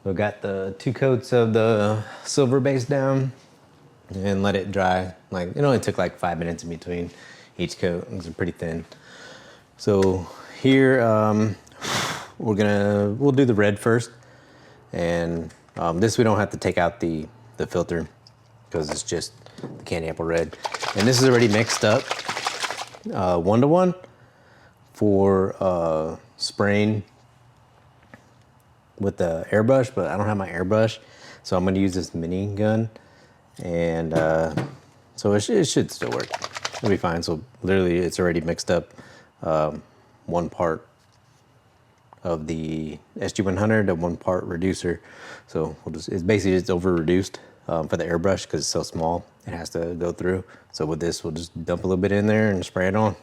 We got the 2 coats of the silver base down and let it dry. Like, it only took like 5 minutes in between each coat. It was pretty thin. So here, we'll do the red first. And this we don't have to take out the filter because it's just the candy apple red. And this is already mixed up 1-to-1 for spraying with the airbrush, but I don't have my airbrush, so I'm gonna use this mini gun, and so it should still work. It'll be fine. So literally, it's already mixed up 1 part of the SG100 to 1 part reducer. So it's basically just over reduced for the airbrush because it's so small. It has to go through. So with this, we'll just dump a little bit in there and spray it on.